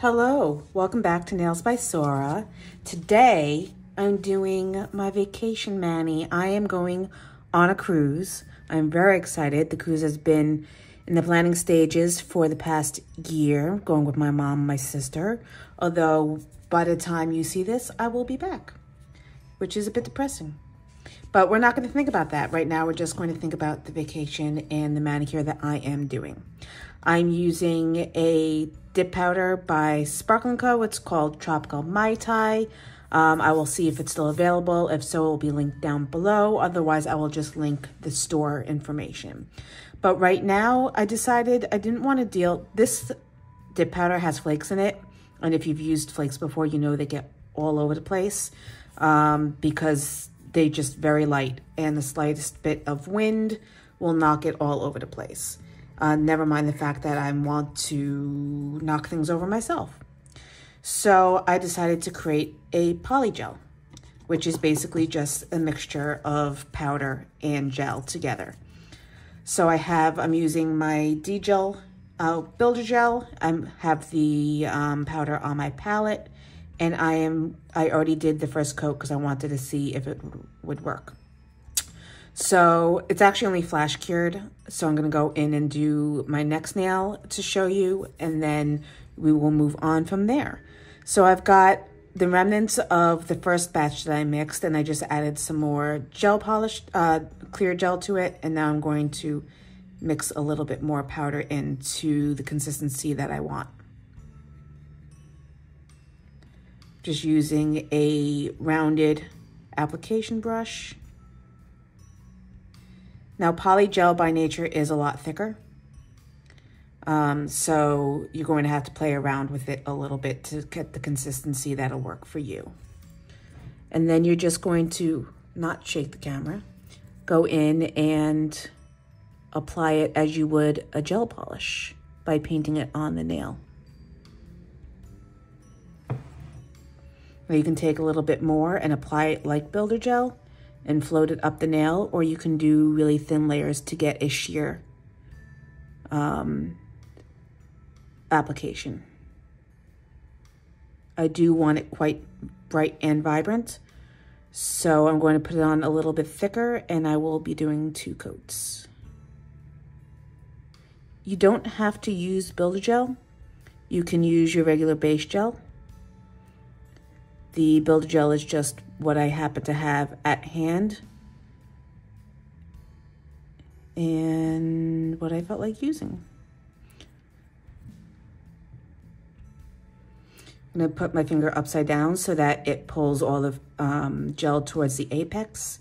Hello, welcome back to Nails by Sora. Today I'm doing my vacation mani. I am going on a cruise. I'm very excited. The cruise has been in the planning stages for the past year, going with my mom and my sister. Although by the time you see this, I will be back, which is a bit depressing. But we're not going to think about that right now. We're just going to think about the vacation and the manicure that I am doing. I'm using a dip powder by Sparkle & Co. It's called Tropical Mai-Tai. I will see if it's still available. If so, it will be linked down below. Otherwise, I will just link the store information. But right now, I decided I didn't want to deal. This dip powder has flakes in it. And if you've used flakes before, you know they get all over the place because they just very light. And the slightest bit of wind will knock it all over the place. Never mind the fact that I want to knock things over myself. So I decided to create a polygel, which is basically just a mixture of powder and gel together. So I'm using my DGel builder gel. I have the powder on my palette, and I already did the first coat because I wanted to see if it would work. So it's actually only flash cured. So I'm gonna go in and do my next nail to show you, and then we will move on from there. So I've got the remnants of the first batch that I mixed, and I just added some more gel polish, clear gel to it. And now I'm going to mix a little bit more powder into the consistency that I want. Just using a rounded application brush. Now, polygel by nature is a lot thicker. So you're going to have to play around with it a little bit to get the consistency that'll work for you. And then you're just going to not shake the camera, go in and apply it as you would a gel polish by painting it on the nail. Now you can take a little bit more and apply it like builder gel and float it up the nail, or you can do really thin layers to get a sheer application. I do want it quite bright and vibrant, so I'm going to put it on a little bit thicker, and I will be doing 2 coats. You don't have to use builder gel. You can use your regular base gel. The builder gel is just what I happen to have at hand and what I felt like using. I'm going to put my finger upside down so that it pulls all the gel towards the apex.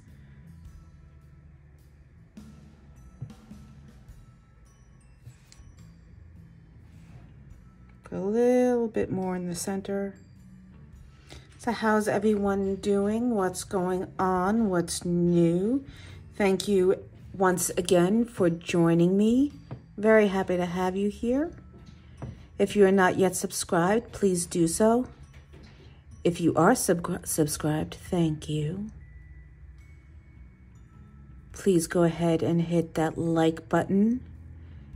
Put a little bit more in the center. So how's everyone doing? What's going on? What's new? Thank you once again for joining me. Very happy to have you here. If you are not yet subscribed, please do so. If you are subscribed, thank you. Please go ahead and hit that like button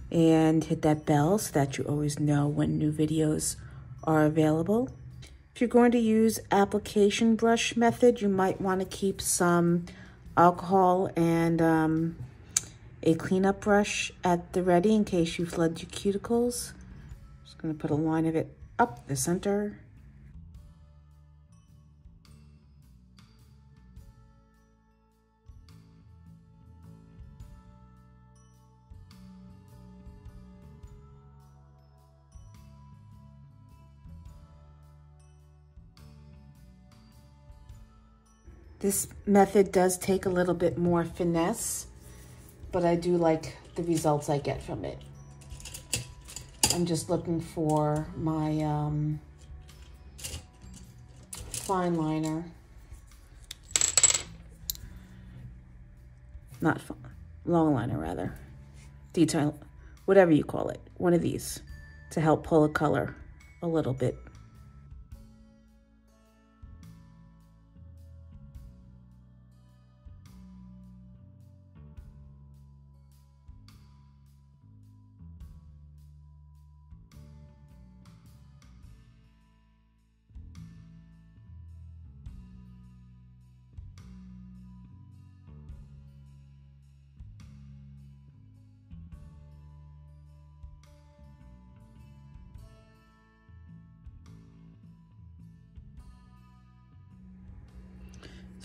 and hit that bell so that you always know when new videos are available. If you're going to use application brush method, you might want to keep some alcohol and a cleanup brush at the ready in case you flood your cuticles. Just going to put a line of it up the center. This method does take a little bit more finesse, but I do like the results I get from it. I'm just looking for my fine liner. Not fine, long liner rather. Detail, whatever you call it. One of these to help pull the color a little bit.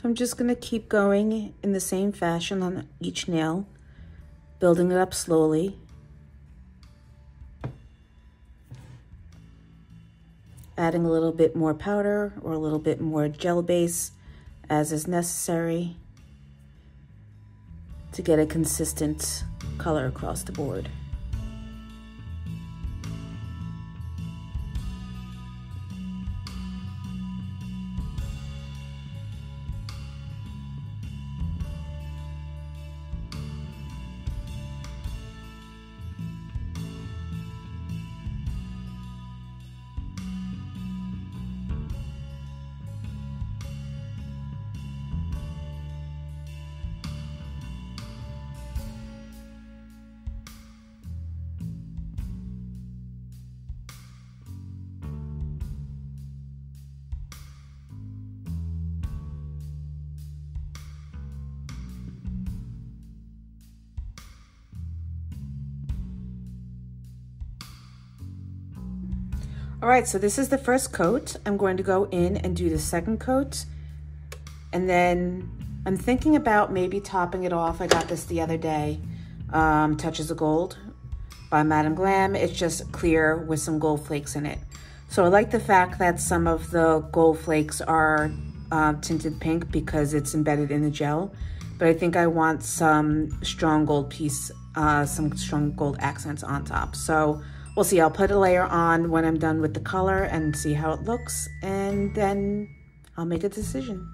I'm just going to keep going in the same fashion on each nail, building it up slowly. Adding a little bit more powder or a little bit more gel base as is necessary to get a consistent color across the board. All right, so this is the first coat. I'm going to go in and do the second coat. And then I'm thinking about maybe topping it off. I got this the other day, Touches of Gold by Madame Glam. It's just clear with some gold flakes in it. So I like the fact that some of the gold flakes are tinted pink because it's embedded in the gel. But I think I want some strong gold some strong gold accents on top. So we'll see. I'll put a layer on when I'm done with the color and see how it looks, and then I'll make a decision.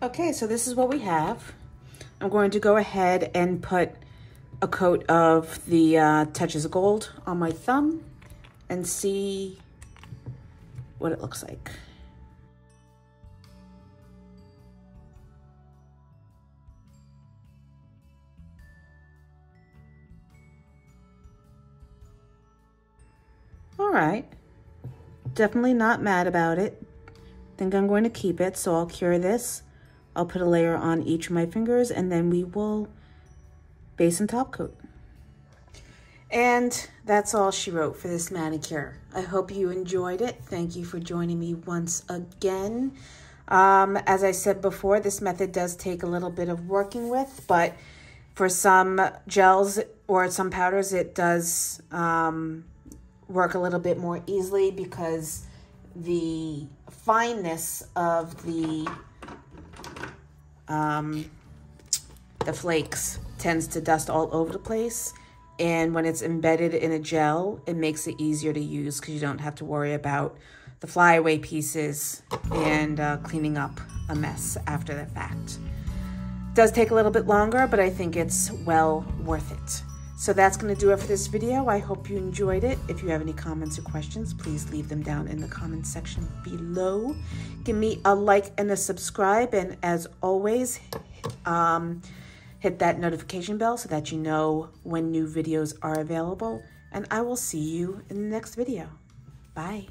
Okay, so this is what we have. I'm going to go ahead and put a coat of the Touches of Gold on my thumb and see what it looks like. All right, definitely not mad about it. Think I'm going to keep it, so I'll cure this. I'll put a layer on each of my fingers, and then we will base and top coat. And that's all she wrote for this manicure. I hope you enjoyed it. Thank you for joining me once again. As I said before, this method does take a little bit of working with, but for some gels or some powders, it does work a little bit more easily because the fineness of the flakes tends to dust all over the place, and when it's embedded in a gel, it makes it easier to use because you don't have to worry about the flyaway pieces and cleaning up a mess after the fact. It does take a little bit longer, but I think it's well worth it. So that's going to do it for this video. I hope you enjoyed it. If you have any comments or questions, please leave them down in the comments section below. Give me a like and a subscribe, and as always, hit that notification bell so that you know when new videos are available, and I will see you in the next video. Bye.